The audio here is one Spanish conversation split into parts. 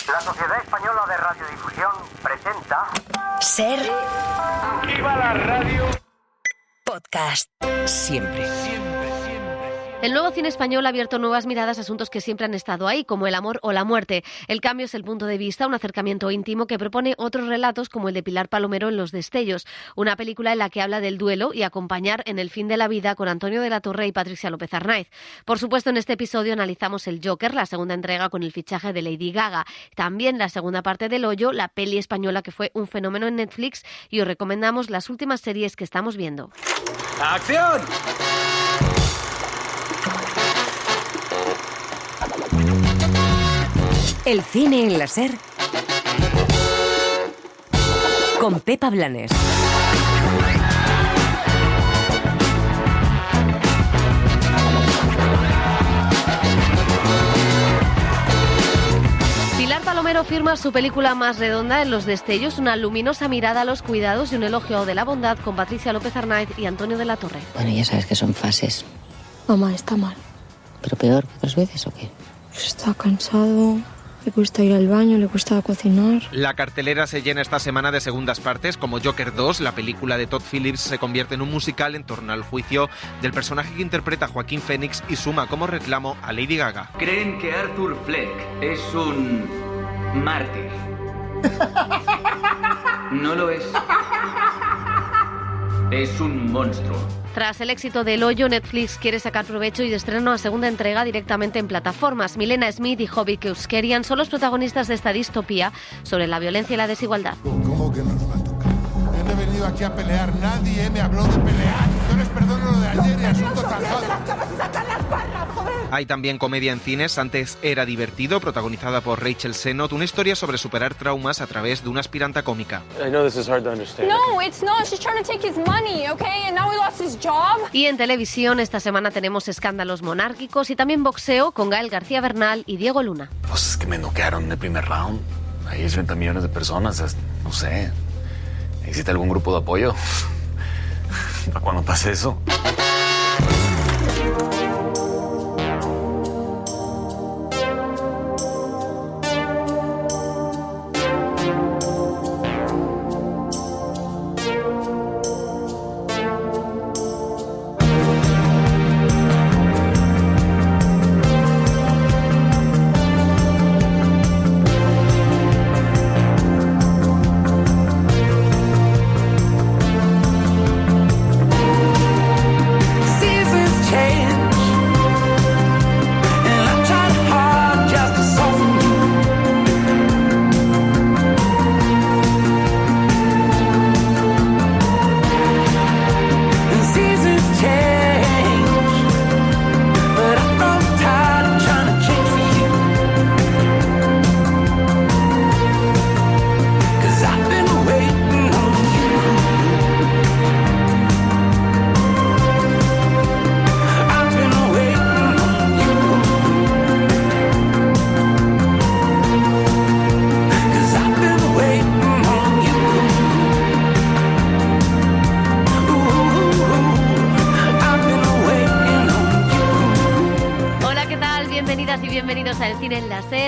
La Sociedad Española de Radiodifusión presenta... Ser... ¡Viva la radio! Podcast. Siempre. El nuevo cine español ha abierto nuevas miradas a asuntos que siempre han estado ahí, como el amor o la muerte. El cambio es el punto de vista, un acercamiento íntimo que propone otros relatos como el de Pilar Palomero en Los Destellos, una película en la que habla del duelo y acompañar en el fin de la vida con Antonio de la Torre y Patricia López Arnaiz. Por supuesto, en este episodio analizamos El Joker, la segunda entrega con el fichaje de Lady Gaga. También la segunda parte del Hoyo, la peli española que fue un fenómeno en Netflix, y os recomendamos las últimas series que estamos viendo. ¡Acción! El cine en la Ser con Pepa Blanes. Pilar Palomero firma su película más redonda en Los Destellos, una luminosa mirada a los cuidados y un elogio de la bondad con Patricia López Arnaiz y Antonio de la Torre. Bueno, ya sabes que son fases. Mamá, está mal. ¿Pero peor que otras veces o qué? Pues está cansado, le cuesta ir al baño, le cuesta cocinar. La cartelera se llena esta semana de segundas partes, como Joker 2, la película de Todd Phillips se convierte en un musical en torno al juicio del personaje que interpreta Joaquín Phoenix y suma como reclamo a Lady Gaga. Creen que Arthur Fleck es un mártir. No lo es. Es un monstruo. Tras el éxito del Hoyo, Netflix quiere sacar provecho y estrena una segunda entrega directamente en plataformas. Milena Smith y Joby Keuskerian son los protagonistas de esta distopía sobre la violencia y la desigualdad. ¿Cómo que nos va a tocar? Yo no he venido aquí a pelear, nadie me habló de pelear. Yo les perdono lo de ayer y asunto zanjado. Hay también comedia en cines, Antes era divertido, protagonizada por Rachel Sennott, una historia sobre superar traumas a través de una aspiranta cómica. No, it's not. She's trying to take his money, okay? And now he lost his job. Y en televisión esta semana tenemos Escándalos monárquicos y también boxeo con Gael García Bernal y Diego Luna. Pues es que me noquearon en el primer round. Hay 30 millones de personas, no sé. ¿Existe algún grupo de apoyo? ¿Para cuando pase eso?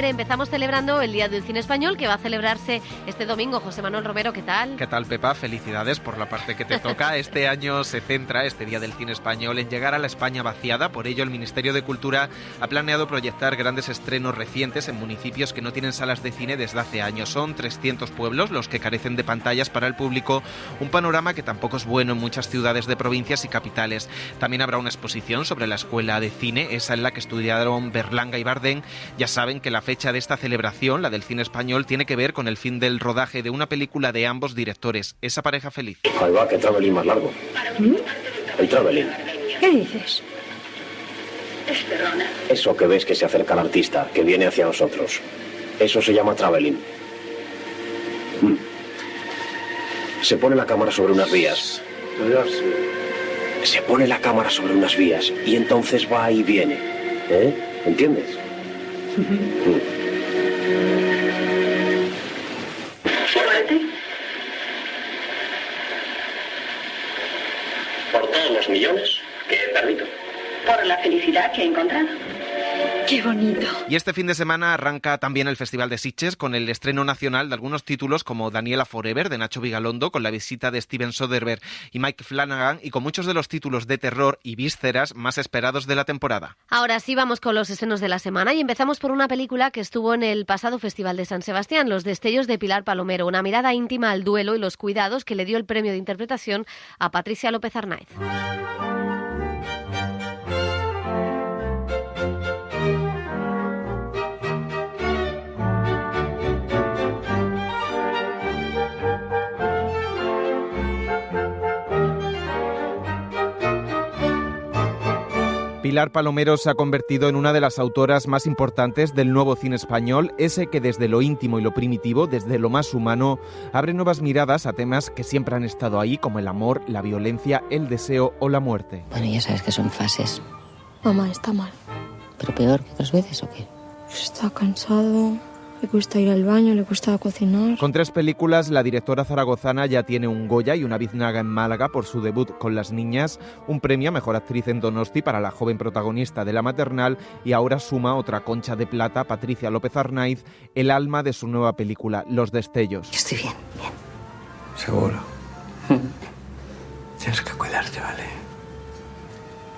Empezamos celebrando el Día del Cine Español, que va a celebrarse este domingo. José Manuel Romero, ¿qué tal? ¿Qué tal, Pepa? Felicidades por la parte que te toca. Este año se centra, este Día del Cine Español, en llegar a la España vaciada. Por ello, el Ministerio de Cultura ha planeado proyectar grandes estrenos recientes en municipios que no tienen salas de cine desde hace años. Son 300 pueblos los que carecen de pantallas para el público, un panorama que tampoco es bueno en muchas ciudades de provincias y capitales. También habrá una exposición sobre la Escuela de Cine, esa en la que estudiaron Berlanga y Bardem. Ya saben que la fecha de esta celebración, la del cine español, tiene que ver con el fin del rodaje de una película de ambos directores, Esa pareja feliz. Ahí va, que travelín más largo. El travelín. ¿Qué dices? Eso que ves que se acerca al artista, que viene hacia nosotros. Eso se llama travelín. Se pone la cámara sobre unas vías. Se pone la cámara sobre unas vías y entonces va y viene. ¿Entiendes? Por todos los millones que he perdido. Por la felicidad que he encontrado. Qué bonito. Y este fin de semana arranca también el Festival de Sitges con el estreno nacional de algunos títulos como Daniela Forever de Nacho Vigalondo, con la visita de Steven Soderbergh y Mike Flanagan, y con muchos de los títulos de terror y vísceras más esperados de la temporada. Ahora sí vamos con los estrenos de la semana y empezamos por una película que estuvo en el pasado Festival de San Sebastián, Los destellos de Pilar Palomero, una mirada íntima al duelo y los cuidados que le dio el premio de interpretación a Patricia López Arnaiz. Pilar Palomero se ha convertido en una de las autoras más importantes del nuevo cine español, ese que desde lo íntimo y lo primitivo, desde lo más humano, abre nuevas miradas a temas que siempre han estado ahí, como el amor, la violencia, el deseo o la muerte. Bueno, ya sabes que son fases. Mamá, está mal. ¿Pero peor que otras veces o qué? Está cansado, le cuesta ir al baño, le cuesta cocinar. Con 3 películas, la directora zaragozana ya tiene un Goya y una Biznaga en Málaga por su debut con Las niñas, un premio a Mejor Actriz en Donosti para la joven protagonista de La maternal, y ahora suma otra Concha de Plata, Patricia López Arnaiz, el alma de su nueva película, Los destellos. Estoy bien. Seguro. Tienes que cuidarte, ¿vale?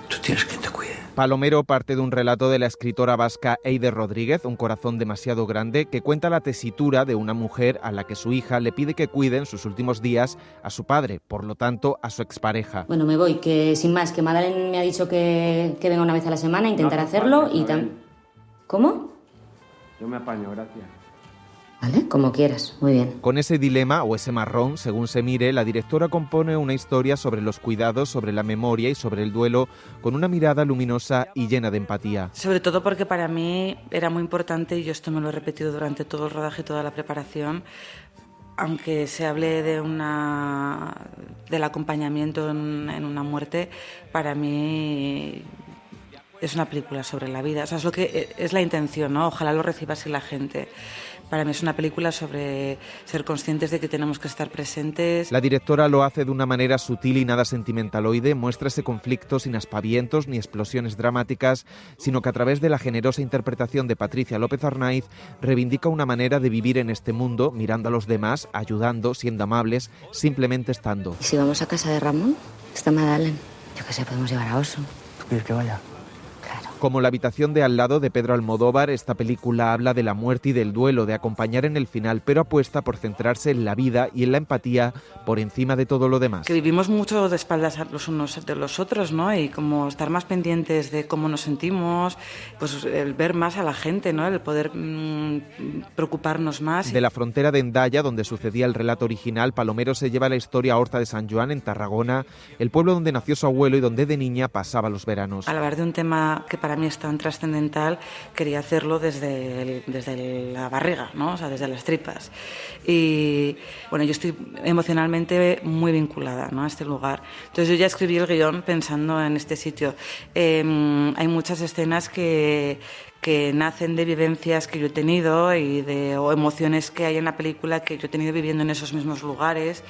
Tú tienes quien te cuide. Palomero parte de un relato de la escritora vasca Eider Rodríguez, Un corazón demasiado grande, que cuenta la tesitura de una mujer a la que su hija le pide que cuide en sus últimos días a su padre, por lo tanto a su expareja. Bueno, me voy, que sin más, que Madeleine me ha dicho que venga una vez a la semana a intentar hacerlo y también... ¿Cómo? Yo me apaño, gracias. Vale, como quieras, muy bien. Con ese dilema, o ese marrón, según se mire, la directora compone una historia sobre los cuidados, sobre la memoria y sobre el duelo, con una mirada luminosa y llena de empatía. Sobre todo porque para mí era muy importante, y yo esto me lo he repetido durante todo el rodaje y toda la preparación, aunque se hable del acompañamiento en una muerte, para mí es una película sobre la vida. O sea, es lo que es la intención, ¿no? Ojalá lo reciba así la gente. Para mí es una película sobre ser conscientes de que tenemos que estar presentes. La directora lo hace de una manera sutil y nada sentimentaloide, muestra ese conflicto sin aspavientos ni explosiones dramáticas, sino que a través de la generosa interpretación de Patricia López Arnaiz reivindica una manera de vivir en este mundo, mirando a los demás, ayudando, siendo amables, simplemente estando. ¿Y si vamos a casa de Ramón? Está Madeleine. Yo qué sé, podemos llevar a Oso. ¿Tú quieres que vaya? Como La habitación de al lado de Pedro Almodóvar, esta película habla de la muerte y del duelo, de acompañar en el final, pero apuesta por centrarse en la vida y en la empatía por encima de todo lo demás. Que vivimos mucho de espaldas los unos de los otros, ¿no? Y como estar más pendientes de cómo nos sentimos, pues el ver más a la gente, ¿no? El poder preocuparnos más. De la frontera de Hendaya, donde sucedía el relato original, Palomero se lleva la historia a Horta de Sant Joan, en Tarragona, el pueblo donde nació su abuelo y donde de niña pasaba los veranos. Al hablar de un tema que para mí es tan trascendental, quería hacerlo desde la barriga, ¿no? O sea, desde las tripas. Y bueno, yo estoy emocionalmente muy vinculada, ¿no? A este lugar. Entonces yo ya escribí el guión pensando en este sitio. Hay muchas escenas que nacen de vivencias que yo he tenido o emociones que hay en la película que yo he tenido viviendo en esos mismos lugares,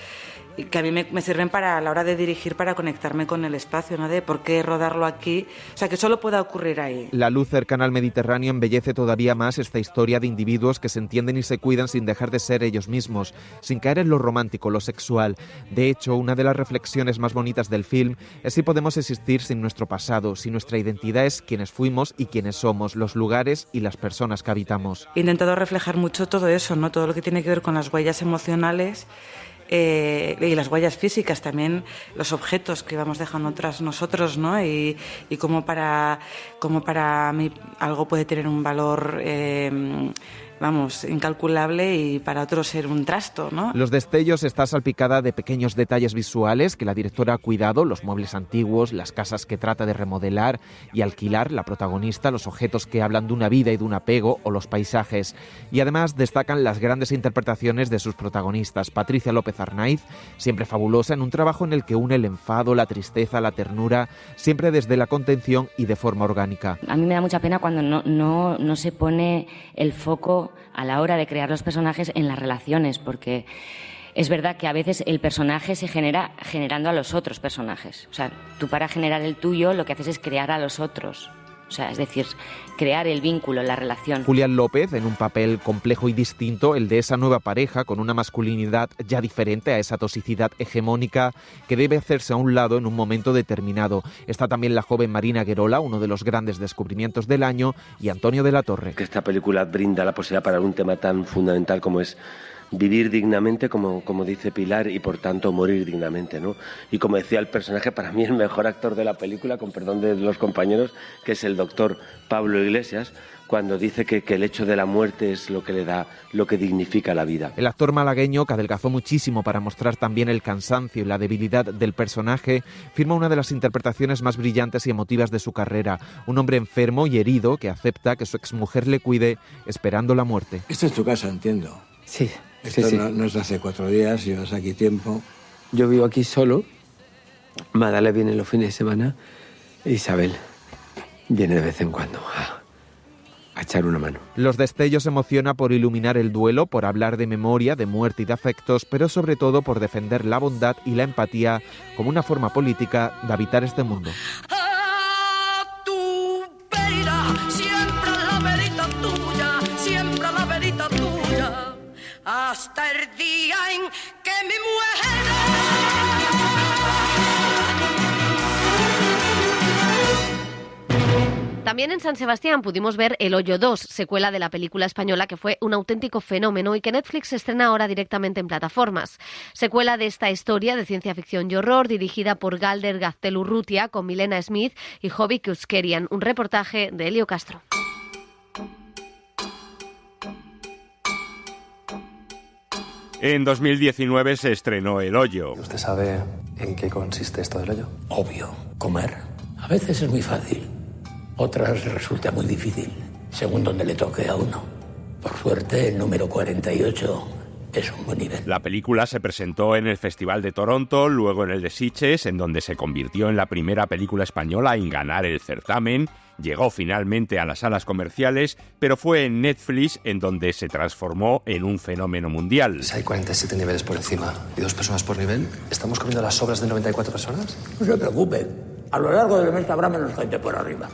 y que a mí me sirven a la hora de dirigir, para conectarme con el espacio, ¿no? De por qué rodarlo aquí, o sea, que solo pueda ocurrir ahí. La luz cercana al Mediterráneo embellece todavía más esta historia de individuos que se entienden y se cuidan sin dejar de ser ellos mismos, sin caer en lo romántico, lo sexual. De hecho, una de las reflexiones más bonitas del film es si podemos existir sin nuestro pasado, si nuestra identidad es quienes fuimos y quienes somos, los lugares y las personas que habitamos. He intentado reflejar mucho todo eso, ¿no? Todo lo que tiene que ver con las huellas emocionales y las huellas físicas, también los objetos que vamos dejando tras nosotros, ¿no? Y cómo para mí algo puede tener un valor incalculable, y para otros ser un trasto, ¿no? Los destellos está salpicada de pequeños detalles visuales que la directora ha cuidado, los muebles antiguos, las casas que trata de remodelar y alquilar la protagonista, los objetos que hablan de una vida y de un apego, o los paisajes. Y además destacan las grandes interpretaciones de sus protagonistas. Patricia López Arnaiz, siempre fabulosa, en un trabajo en el que une el enfado, la tristeza, la ternura, siempre desde la contención y de forma orgánica. A mí me da mucha pena cuando no se pone el foco a la hora de crear los personajes en las relaciones, porque es verdad que a veces el personaje se genera generando a los otros personajes. O sea, tú para generar el tuyo lo que haces es crear a los otros. O sea, es decir, crear el vínculo, la relación. Julián López, en un papel complejo y distinto, el de esa nueva pareja con una masculinidad ya diferente a esa toxicidad hegemónica que debe hacerse a un lado en un momento determinado. Está también la joven Marina Guerola, uno de los grandes descubrimientos del año, y Antonio de la Torre. Que esta película brinda la posibilidad para un tema tan fundamental como es vivir dignamente, como dice Pilar, y por tanto morir dignamente, ¿no? Y como decía el personaje, para mí el mejor actor de la película, con perdón de los compañeros, que es el doctor Pablo Iglesias, cuando dice que el hecho de la muerte es lo que le da, lo que dignifica la vida. El actor malagueño, que adelgazó muchísimo para mostrar también el cansancio y la debilidad del personaje, firma una de las interpretaciones más brillantes y emotivas de su carrera. Un hombre enfermo y herido que acepta que su exmujer le cuide esperando la muerte. Esta es tu casa, entiendo. Sí. Esto no es de hace 4 días, llevas aquí tiempo. Yo vivo aquí solo. Madale viene los fines de semana. Isabel viene de vez en cuando a echar una mano. Los Destellos emociona por iluminar el duelo, por hablar de memoria, de muerte y de afectos, pero sobre todo por defender la bondad y la empatía como una forma política de habitar este mundo. A tu vera, siempre la verita tuya, siempre la verita tuya, hasta el día en que me muera. También en San Sebastián pudimos ver El Hoyo 2, secuela de la película española que fue un auténtico fenómeno y que Netflix estrena ahora directamente en plataformas. Secuela de esta historia de ciencia ficción y horror dirigida por Galder Gaztelu-Urrutia con Milena Smith y Jovi Keuskerian. Un reportaje de Elio Castro. En 2019 se estrenó El Hoyo. ¿Usted sabe en qué consiste esto del hoyo? Obvio, comer. A veces es muy fácil, otras resulta muy difícil, según donde le toque a uno. Por suerte, el número 48 es un buen nivel. La película se presentó en el Festival de Toronto, luego en el de Sitges, en donde se convirtió en la primera película española en ganar el certamen. Llegó finalmente a las salas comerciales, pero fue en Netflix en donde se transformó en un fenómeno mundial. Si hay 47 niveles por encima y 2 personas por nivel, ¿estamos comiendo las sobras de 94 personas? No se preocupe, a lo largo del mes habrá menos gente por arriba.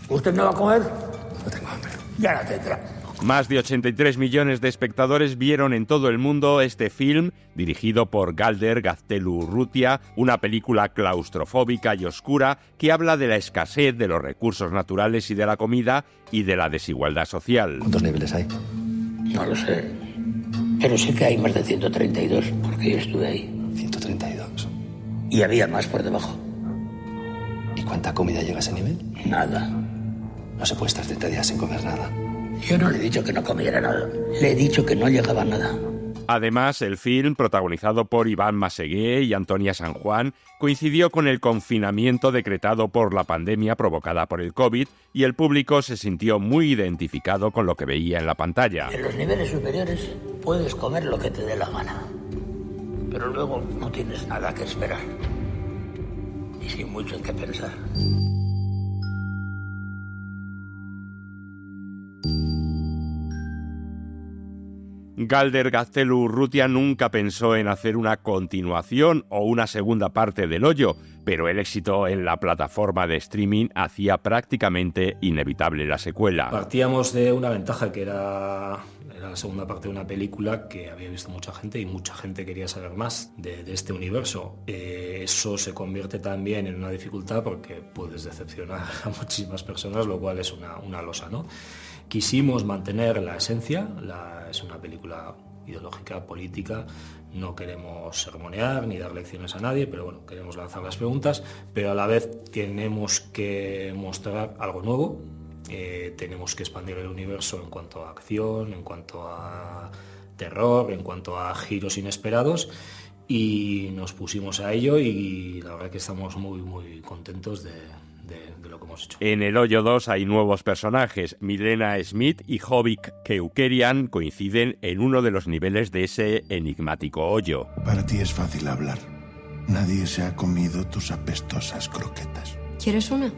¿Usted no va a comer? No tengo hambre. Ya la tendrá. Más de 83 millones de espectadores vieron en todo el mundo este film, dirigido por Galder Gaztelu-Urrutia, una película claustrofóbica y oscura que habla de la escasez de los recursos naturales y de la comida y de la desigualdad social. ¿Cuántos niveles hay? No lo sé, pero sí que hay más de 132, porque yo estuve ahí. 132. Y había más por debajo. ¿Y cuánta comida llega a ese nivel? Nada. No se puede estar 30 días sin comer nada. Yo no le he dicho que no comiera nada. Le he dicho que no llegaba nada. Además, el film, protagonizado por Iván Massegué y Antonia San Juan, coincidió con el confinamiento decretado por la pandemia provocada por el COVID y el público se sintió muy identificado con lo que veía en la pantalla. En los niveles superiores puedes comer lo que te dé la gana, pero luego no tienes nada que esperar y sin mucho en qué pensar. Galder Gaztelu-Urrutia nunca pensó en hacer una continuación o una segunda parte del Hoyo, pero el éxito en la plataforma de streaming hacía prácticamente inevitable la secuela. Partíamos de una ventaja que era la segunda parte de una película que había visto mucha gente y mucha gente quería saber más de este universo. Eso se convierte también en una dificultad porque puedes decepcionar a muchísimas personas, lo cual es una losa, ¿no? Quisimos mantener la esencia, es una película ideológica, política, no queremos sermonear ni dar lecciones a nadie, pero bueno, queremos lanzar las preguntas, pero a la vez tenemos que mostrar algo nuevo, tenemos que expandir el universo en cuanto a acción, en cuanto a terror, en cuanto a giros inesperados, y nos pusimos a ello y la verdad que estamos muy, muy contentos de lo que hemos hecho. En El Hoyo 2 hay nuevos personajes. Milena Smith y Jovi Keuskerian coinciden en uno de los niveles de ese enigmático hoyo. Para ti es fácil hablar. Nadie se ha comido tus apestosas croquetas. ¿Quieres una?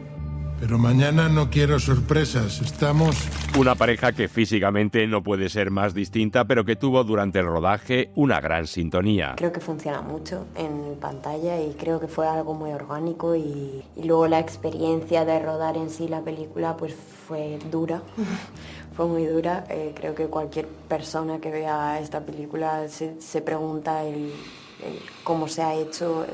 Pero mañana no quiero sorpresas, estamos... Una pareja que físicamente no puede ser más distinta, pero que tuvo durante el rodaje una gran sintonía. Creo que funciona mucho en pantalla y creo que fue algo muy orgánico y luego la experiencia de rodar en sí la película pues fue dura, fue muy dura. Creo que cualquier persona que vea esta película se pregunta el cómo se ha hecho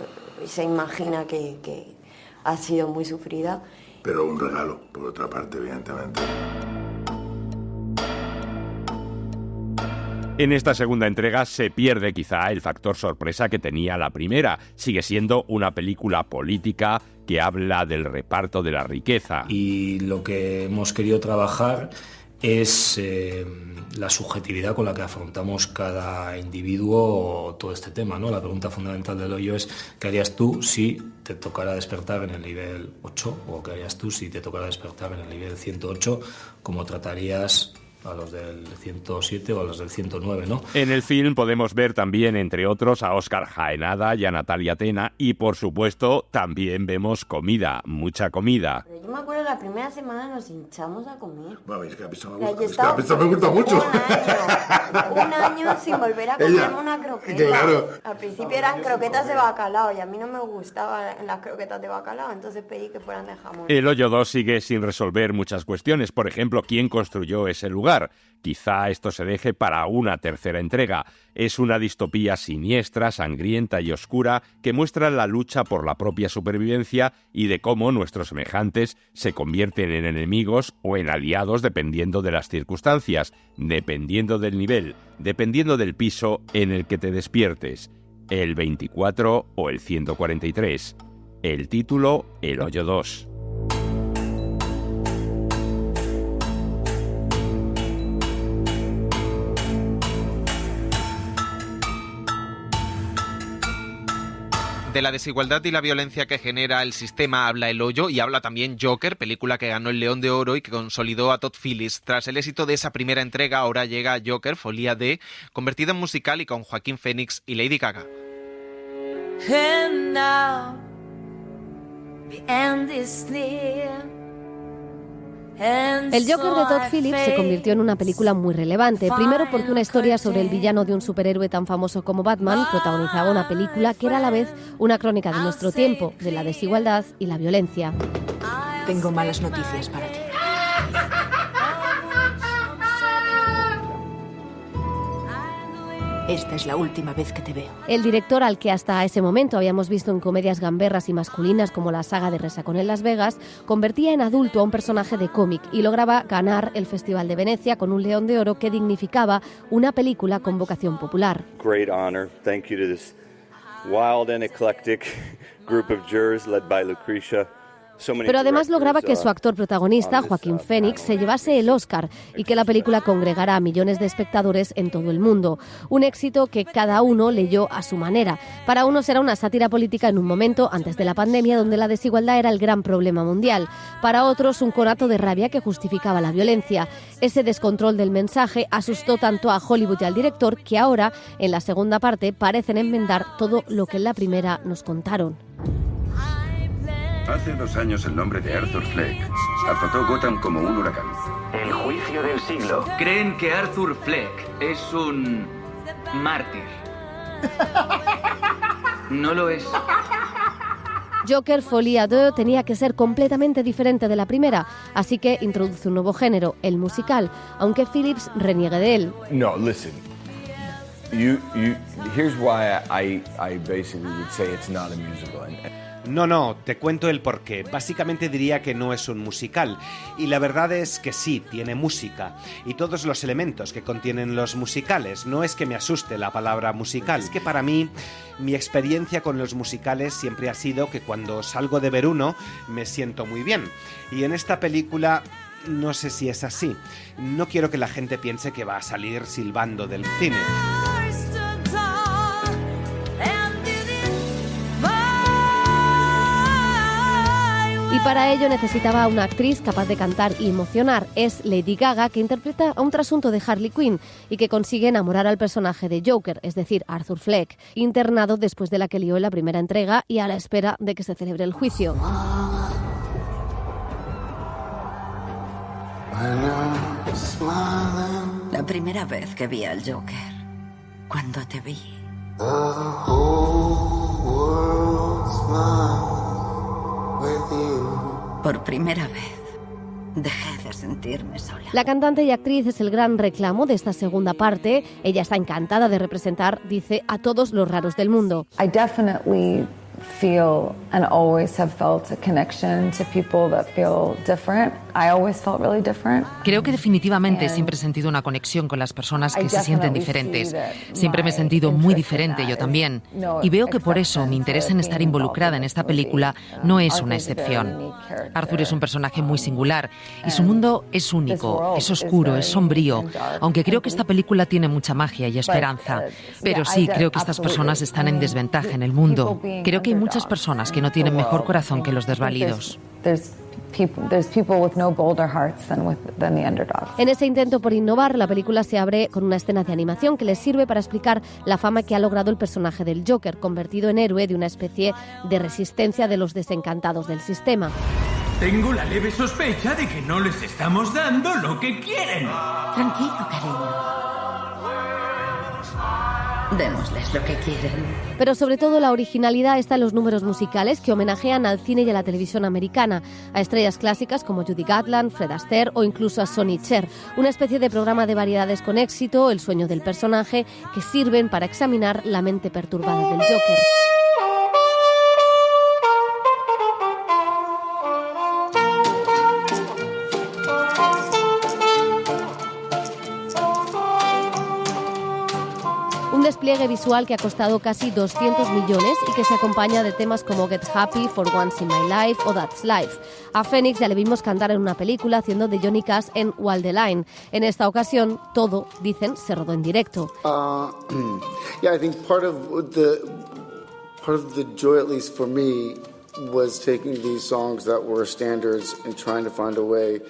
y se imagina que ha sido muy sufrida. Pero un regalo, por otra parte, evidentemente. En esta segunda entrega se pierde quizá el factor sorpresa que tenía la primera. Sigue siendo una película política que habla del reparto de la riqueza. Y lo que hemos querido trabajar es la subjetividad con la que afrontamos cada individuo todo este tema, ¿no? La pregunta fundamental del hoyo es ¿qué harías tú si te tocara despertar en el nivel 8? ¿O qué harías tú si te tocara despertar en el nivel 108? ¿Cómo tratarías a los del 107 o a los del 109, ¿no? En el film podemos ver también, entre otros, a Óscar Jaenada y a Natalia Tena y, por supuesto, también vemos comida, mucha comida. Pero yo me acuerdo la primera semana nos hinchamos a comer. Bueno, es que la pizza me gusta mucho. Un año sin volver a comerme una croqueta. Claro. Al principio eran croquetas de bacalao y a mí no me gustaban las croquetas de bacalao, entonces pedí que fueran de jamón. El Hoyo 2 sigue sin resolver muchas cuestiones. Por ejemplo, ¿quién construyó ese lugar? Quizá esto se deje para una tercera entrega. Es una distopía siniestra, sangrienta y oscura que muestra la lucha por la propia supervivencia y de cómo nuestros semejantes se convierten en enemigos o en aliados dependiendo de las circunstancias, dependiendo del nivel, dependiendo del piso en el que te despiertes, el 24 o el 143. El título, El Hoyo 2. De la desigualdad y la violencia que genera el sistema habla El Hoyo y habla también Joker, película que ganó el León de Oro y que consolidó a Todd Phillips. Tras el éxito de esa primera entrega, ahora llega Joker, Folia D, convertida en musical y con Joaquín Phoenix y Lady Gaga. And now, the end is near. El Joker de Todd Phillips se convirtió en una película muy relevante. Primero porque una historia sobre el villano de un superhéroe tan famoso como Batman protagonizaba una película que era a la vez una crónica de nuestro tiempo, de la desigualdad y la violencia. Tengo malas noticias para ti. Esta es la última vez que te veo. El director, al que hasta ese momento habíamos visto en comedias gamberras y masculinas como la saga de Resacón en Las Vegas, convertía en adulto a un personaje de cómic y lograba ganar el Festival de Venecia con un León de Oro que dignificaba una película con vocación popular. Great honor. Thank you to this wild and eclectic group of jurors led by Lucrecia. Pero además lograba que su actor protagonista, Joaquín Phoenix, se llevase el Oscar y que la película congregara a millones de espectadores en todo el mundo. Un éxito que cada uno leyó a su manera. Para unos era una sátira política en un momento, antes de la pandemia, donde la desigualdad era el gran problema mundial. Para otros, un conato de rabia que justificaba la violencia. Ese descontrol del mensaje asustó tanto a Hollywood y al director que ahora, en la segunda parte, parecen enmendar todo lo que en la primera nos contaron. Hace 2 años el nombre de Arthur Fleck azotó Gotham como un huracán. El juicio del siglo. Creen que Arthur Fleck es un mártir. No lo es. Joker Folia 2 tenía que ser completamente diferente de la primera, así que introduce un nuevo género, el musical, aunque Phillips reniegue de él. No, listen. Here's why I basically would say it's not a musical. No, te cuento el porqué. Básicamente diría que no es un musical. Y la verdad es que sí, tiene música. Y todos los elementos que contienen los musicales. No es que me asuste la palabra musical. Es que para mí, mi experiencia con los musicales siempre ha sido que cuando salgo de ver uno, me siento muy bien. Y en esta película, no sé si es así. No quiero que la gente piense que va a salir silbando del cine. Y para ello necesitaba una actriz capaz de cantar y emocionar. Es Lady Gaga, que interpreta a un trasunto de Harley Quinn y que consigue enamorar al personaje de Joker, es decir, Arthur Fleck, internado después de la que lió en la primera entrega y a la espera de que se celebre el juicio. La primera vez que vi al Joker, cuando te vi. Por primera vez, dejé de sentirme sola. La cantante y actriz es el gran reclamo de esta segunda parte. Ella está encantada de representar, dice, a todos los raros del mundo. I definitely feel and always have felt a connection to people that feel different. I always felt really different. Creo que definitivamente siempre he sentido una conexión con las personas que se sienten diferentes. Siempre me he sentido muy diferente yo también. Y veo que por eso mi interés en estar involucrada en esta película no es una excepción. Arthur es un personaje muy singular y su mundo es único, es oscuro, es sombrío, aunque creo que esta película tiene mucha magia y esperanza. Pero sí, creo que estas personas están en desventaja en el mundo. Creo que hay muchas personas que no tienen mejor corazón que los desvalidos. En ese intento por innovar, la película se abre con una escena de animación que les sirve para explicar la fama que ha logrado el personaje del Joker, convertido en héroe de una especie de resistencia de los desencantados del sistema. Tengo la leve sospecha de que no les estamos dando lo que quieren. Tranquilo, cariño. Démosles lo que quieren. Pero sobre todo la originalidad está en los números musicales que homenajean al cine y a la televisión americana, a estrellas clásicas como Judy Garland, Fred Astaire o incluso a Sonny Cher, una especie de programa de variedades con éxito, el sueño del personaje, que sirven para examinar la mente perturbada del Joker. Un despliegue visual que ha costado casi 200 millones y que se acompaña de temas como Get Happy, For Once in My Life o That's Life. A Phoenix ya le vimos cantar en una película haciendo de Johnny Cash en Walk the Line. En esta ocasión, todo, dicen, se rodó en directo. Yeah, I think part of the joy, at least for me, was taking these songs that were standards and trying to find a way.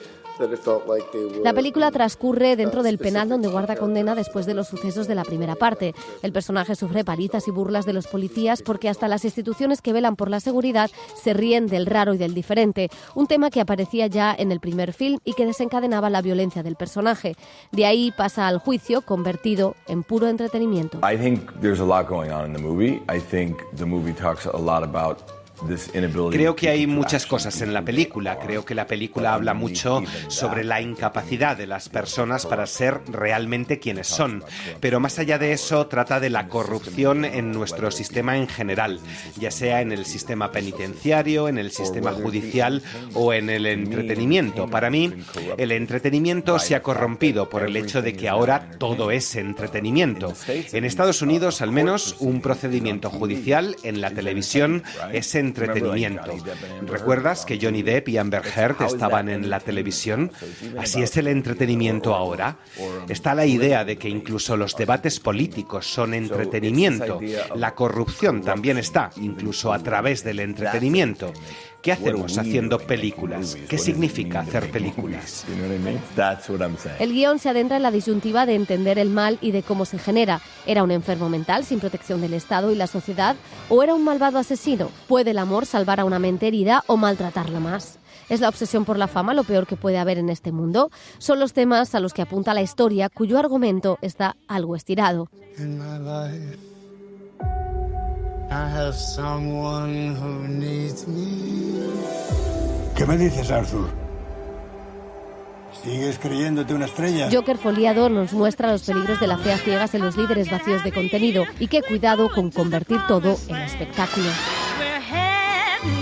La película transcurre dentro del penal donde guarda condena después de los sucesos de la primera parte. El personaje sufre palizas y burlas de los policías porque hasta las instituciones que velan por la seguridad se ríen del raro y del diferente, un tema que aparecía ya en el primer film y que desencadenaba la violencia del personaje. De ahí pasa al juicio, convertido en puro entretenimiento. I think there's a lot going on in the movie. I think the movie talks a lot about Creo que hay muchas cosas en la película. Creo que la película habla mucho sobre la incapacidad de las personas para ser realmente quienes son. Pero más allá de eso, trata de la corrupción en nuestro sistema en general, ya sea en el sistema penitenciario, en el sistema judicial o en el entretenimiento. Para mí, el entretenimiento se ha corrompido por el hecho de que ahora todo es entretenimiento. En Estados Unidos, al menos, un procedimiento judicial en la televisión es entretenimiento. ¿Recuerdas que Johnny Depp y Amber Heard estaban en la televisión? Así es el entretenimiento ahora. Está la idea de que incluso los debates políticos son entretenimiento. La corrupción también está, incluso a través del entretenimiento. ¿Qué hacemos haciendo películas? ¿Qué significa hacer películas? El guión se adentra en la disyuntiva de entender el mal y de cómo se genera. ¿Era un enfermo mental sin protección del Estado y la sociedad? ¿O era un malvado asesino? ¿Puede el amor salvar a una mente herida o maltratarla más? ¿Es la obsesión por la fama lo peor que puede haber en este mundo? Son los temas a los que apunta la historia, cuyo argumento está algo estirado. I have someone who needs me. ¿Qué me dices, Arthur? ¿Sigues creyéndote una estrella? Joker foliado nos muestra los peligros de la fe a ciegas en los líderes vacíos de contenido y qué cuidado con convertir todo en espectáculo.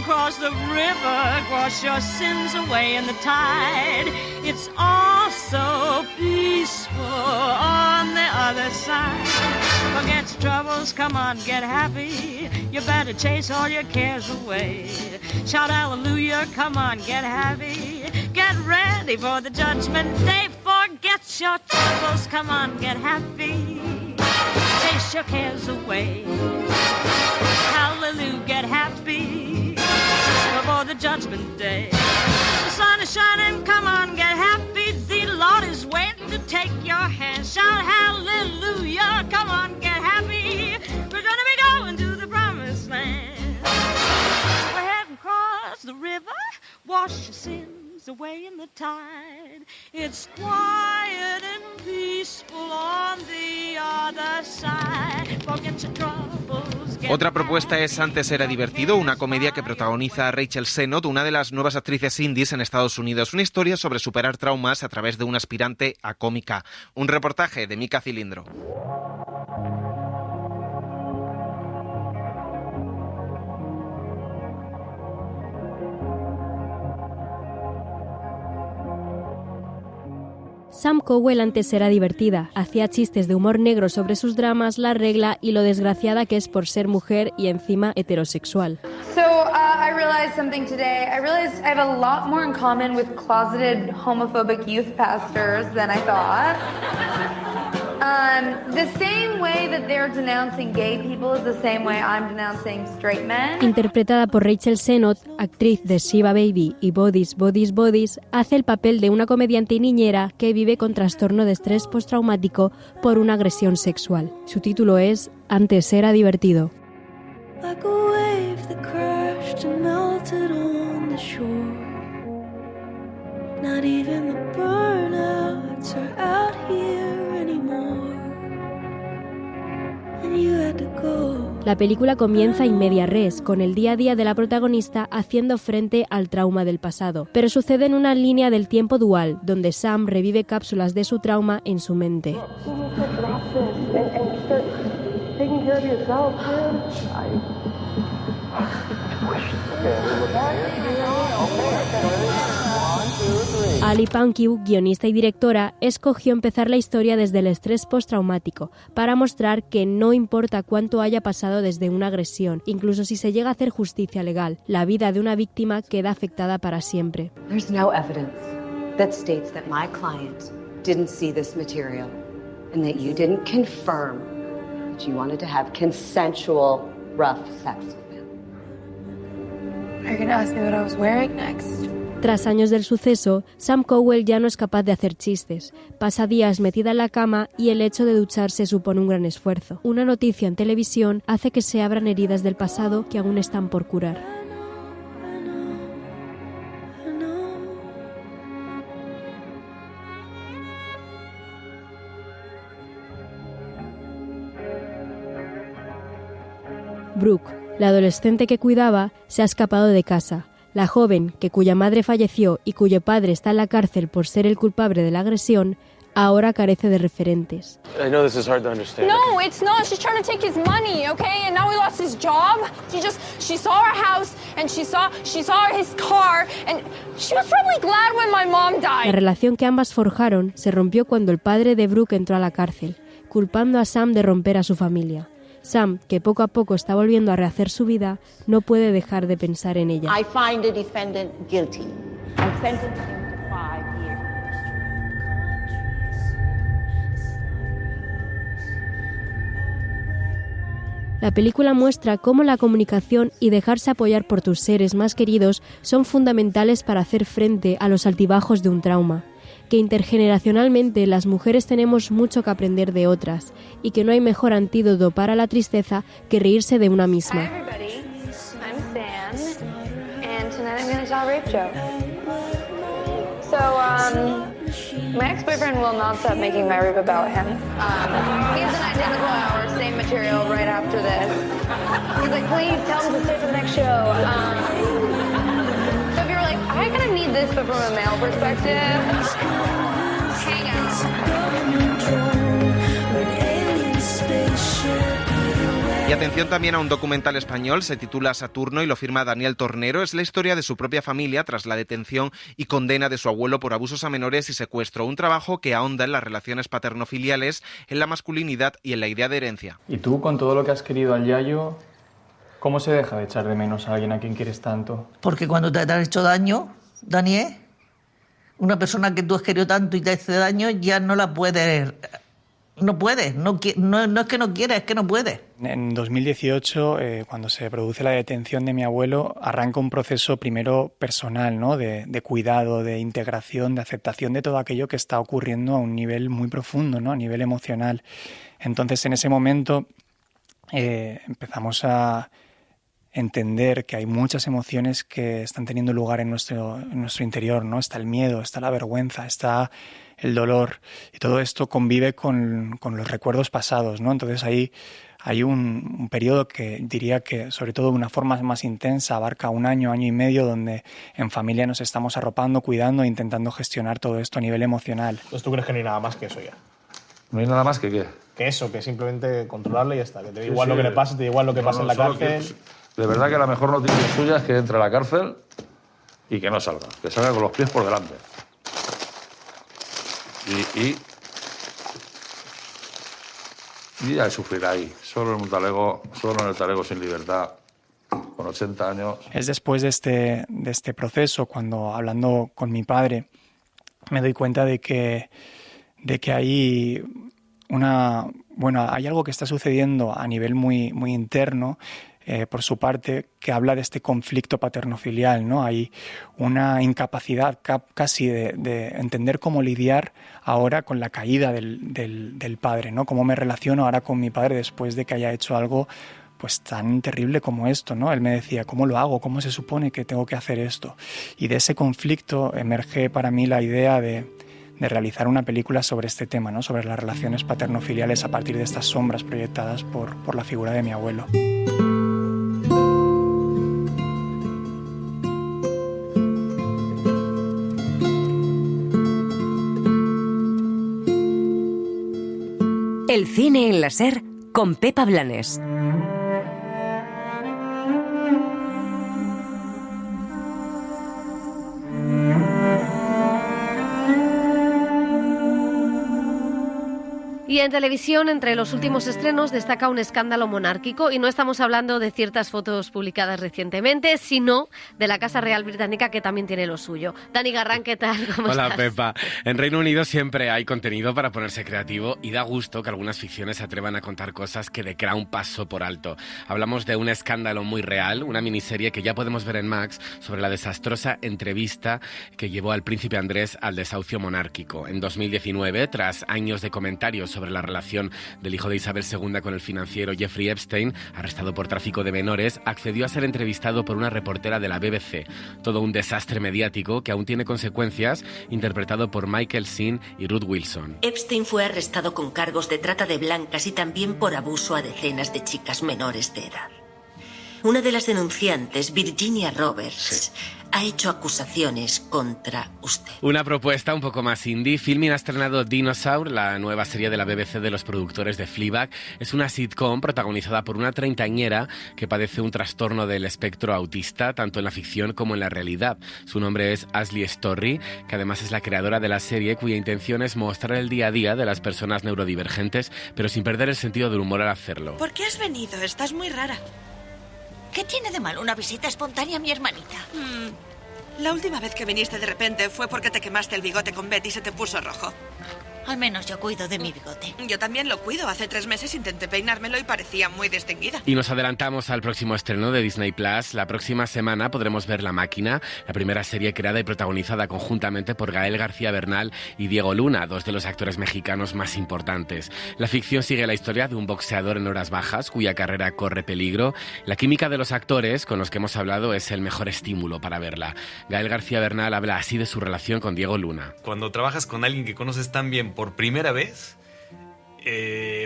Cross the river, wash your sins away in the tide. It's all so peaceful on the other side. Forget your troubles, come on, get happy. You better chase all your cares away. Shout hallelujah, come on, get happy. Get ready for the judgment day. Forget your troubles, come on, get happy. Chase your cares away. Hallelujah, get happy before the judgment day. The sun is shining, come on, get happy. The Lord is waiting to take your hand. Shout hallelujah, come on, get happy. We're gonna be going to the promised land. We're heading across the river, wash your sins away in the tide. It's quiet and peaceful on the other side. Forget your troubles. Otra propuesta es Antes era divertido, una comedia que protagoniza a Rachel Sennott, una de las nuevas actrices indies en Estados Unidos. Una historia sobre superar traumas a través de una aspirante a cómica. Un reportaje de Mika Cilindro. Sam Cowell antes era divertida, hacía chistes de humor negro sobre sus dramas, la regla y lo desgraciada que es por ser mujer y encima heterosexual. So I realized something today. I realized I have a lot more in common with closeted homophobic youth pastors than I thought. The same way that they're denouncing gay people is the same way I'm denouncing straight men. Interpretada por Rachel Sennott, actriz de Shiva Baby y Bodies, Bodies, Bodies, hace el papel de una comediante y niñera que vive con trastorno de estrés postraumático por una agresión sexual. Su título es Antes era divertido. Like a wave that crashed and melted on the shore. Not even the burnouts are out here anymore. And you had to go. La película comienza in media res, con el día a día de la protagonista haciendo frente al trauma del pasado, pero sucede en una línea del tiempo dual, donde Sam revive cápsulas de su trauma en su mente. Ali Pankiw, guionista y directora, escogió empezar la historia desde el estrés postraumático para mostrar que no importa cuánto haya pasado desde una agresión, incluso si se llega a hacer justicia legal, la vida de una víctima queda afectada para siempre. There's no evidence that states that my client didn't see this material and that you didn't confirm that you wanted to have consensual rough sex with him. Are you going to ask me what I was wearing next? Tras años del suceso, Sam Cowell ya no es capaz de hacer chistes. Pasa días metida en la cama y el hecho de ducharse supone un gran esfuerzo. Una noticia en televisión hace que se abran heridas del pasado que aún están por curar. Brooke, la adolescente que cuidaba, se ha escapado de casa. La joven, cuya madre falleció y cuyo padre está en la cárcel por ser el culpable de la agresión, ahora carece de referentes. I know this is hard to understand. No, it's not. She's trying to take his money, okay? And now he lost his job. She saw our house and she saw his car and she was probably glad when my mom died. La relación que ambas forjaron se rompió cuando el padre de Brooke entró a la cárcel, culpando a Sam de romper a su familia. Sam, que poco a poco está volviendo a rehacer su vida, no puede dejar de pensar en ella. I find the defendant guilty. I sentence him to 5 years. La película muestra cómo la comunicación y dejarse apoyar por tus seres más queridos son fundamentales para hacer frente a los altibajos de un trauma, que intergeneracionalmente las mujeres tenemos mucho que aprender de otras y que no hay mejor antídoto para la tristeza que reírse de una misma. Hi everybody, I'm Sam, and tonight I'm going to tell a rape joke. So, my ex-boyfriend will not stop making my rape about him. He has an identical hour, same material right after this. He's like, please tell him to stay for the next show. So if you're like, I kind of need this, but from a male perspective, hang out. Y atención también a un documental español, se titula Saturno y lo firma Daniel Tornero. Es la historia de su propia familia tras la detención y condena de su abuelo por abusos a menores y secuestro. Un trabajo que ahonda en las relaciones paternofiliales, en la masculinidad y en la idea de herencia. ¿Y tú, con todo lo que has querido al Yayo, cómo se deja de echar de menos a alguien a quien quieres tanto? Porque cuando te han hecho daño, Daniel, una persona que tú has querido tanto y te hace daño, ya no la puedes... No puedes, no es que no quieras, es que no puedes. En 2018, cuando se produce la detención de mi abuelo, arranca un proceso primero personal, ¿no? De cuidado, de integración, de aceptación de todo aquello que está ocurriendo a un nivel muy profundo, ¿no? A nivel emocional. Entonces, en ese momento empezamos a entender que hay muchas emociones que están teniendo lugar en nuestro interior, ¿no? Está el miedo, está la vergüenza, está el dolor, y todo esto convive con los recuerdos pasados, ¿no? Entonces ahí hay un periodo que diría que, sobre todo de una forma más intensa, abarca 1 año, 1 año y medio, donde en familia nos estamos arropando, cuidando e intentando gestionar todo esto a nivel emocional. Entonces, ¿tú crees que no hay nada más que eso ya? ¿No hay nada más que qué? Que eso, que simplemente controlarle y ya está. Que te da igual lo que le pase, te da igual lo que pase en la cárcel. De verdad que la mejor noticia suya es que entre a la cárcel y que no salga. Que salga con los pies por delante. Y ya sufrirá ahí. Solo en el talego sin libertad, con 80 años. Es después de este proceso, cuando hablando con mi padre, me doy cuenta de que hay hay algo que está sucediendo a nivel muy, muy interno, por su parte, que habla de este conflicto paterno-filial, ¿no? Hay una incapacidad casi de entender cómo lidiar ahora con la caída del padre, ¿no? Cómo me relaciono ahora con mi padre después de que haya hecho algo pues tan terrible como esto, ¿no? Él me decía, ¿cómo lo hago? ¿Cómo se supone que tengo que hacer esto? Y de ese conflicto emerge para mí la idea de realizar una película sobre este tema, ¿no? Sobre las relaciones paterno-filiales a partir de estas sombras proyectadas por la figura de mi abuelo. El cine en la SER con Pepa Blanes. Y en televisión, entre los últimos estrenos, destaca Un escándalo monárquico, y no estamos hablando de ciertas fotos publicadas recientemente, sino de la Casa Real Británica, que también tiene lo suyo. Dani Garrán, ¿qué tal? ¿Cómo Hola, estás? Pepa. En Reino Unido siempre hay contenido para ponerse creativo, y da gusto que algunas ficciones se atrevan a contar cosas que The Crown pasó por alto. Hablamos de Un escándalo muy real, una miniserie que ya podemos ver en Max sobre la desastrosa entrevista que llevó al príncipe Andrés al desahucio monárquico. En 2019, tras años de comentarios sobre la relación del hijo de Isabel II con el financiero Jeffrey Epstein, arrestado por tráfico de menores, accedió a ser entrevistado por una reportera de la BBC. Todo un desastre mediático que aún tiene consecuencias, interpretado por Michael Sheen y Ruth Wilson. Epstein fue arrestado con cargos de trata de blancas y también por abuso a decenas de chicas menores de edad. Una de las denunciantes, Virginia Roberts, ha hecho acusaciones contra usted. Una propuesta un poco más indie. Filmin ha estrenado Dinosaur, la nueva serie de la BBC de los productores de Fleabag. Es una sitcom protagonizada por una treintañera que padece un trastorno del espectro autista, tanto en la ficción como en la realidad. Su nombre es Ashley Storry, que además es la creadora de la serie, cuya intención es mostrar el día a día de las personas neurodivergentes, pero sin perder el sentido del humor al hacerlo. ¿Por qué has venido? Estás muy rara. ¿Qué tiene de malo una visita espontánea a mi hermanita? La última vez que viniste de repente fue porque te quemaste el bigote con Betty y se te puso rojo. Al menos yo cuido de mi bigote. Yo también lo cuido. Hace 3 meses intenté peinármelo y parecía muy distinguida. Y nos adelantamos al próximo estreno de Disney Plus. La próxima semana podremos ver La Máquina, la primera serie creada y protagonizada conjuntamente por Gael García Bernal y Diego Luna, 2 de los actores mexicanos más importantes. La ficción sigue la historia de un boxeador en horas bajas, cuya carrera corre peligro. La química de los actores con los que hemos hablado es el mejor estímulo para verla. Gael García Bernal habla así de su relación con Diego Luna. Cuando trabajas con alguien que conoces tan bien por primera vez,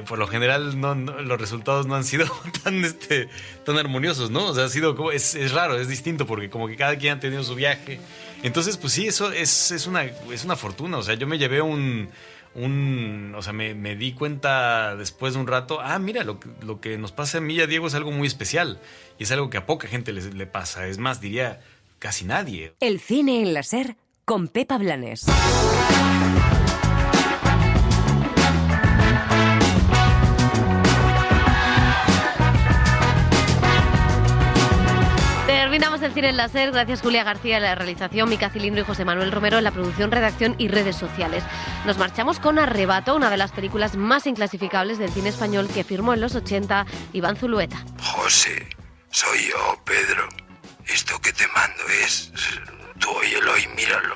por lo general los resultados no han sido tan armoniosos, ¿no? O sea, ha sido como, es raro, es distinto, porque como que cada quien ha tenido su viaje. Entonces, pues sí, eso es una fortuna. O sea, yo me llevé o sea, me di cuenta después de un rato, mira, lo que nos pasa a mí y a Diego es algo muy especial, y es algo que a poca gente le pasa. Es más, diría, casi nadie. El cine en la SER con Pepa Blanes. Terminamos el cine en la SER. Gracias Julia García en la realización, Mica Cilindro y José Manuel Romero en la producción, redacción y redes sociales. Nos marchamos con Arrebato, una de las películas más inclasificables del cine español que firmó en los 80 Iván Zulueta. José, soy yo, Pedro. Esto que te mando es... tú óyelo y míralo.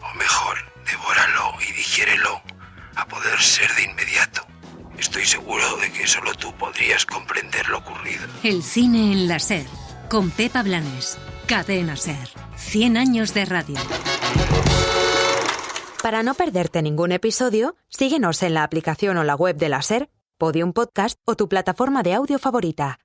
O mejor, devóralo y digiérelo, a poder ser de inmediato. Estoy seguro de que solo tú podrías comprender lo ocurrido. El cine en la SER Con Pepa Blanes. Cadena SER. 100 años de radio. Para no perderte ningún episodio, síguenos en la aplicación o la web de la SER, Podium Podcast o tu plataforma de audio favorita.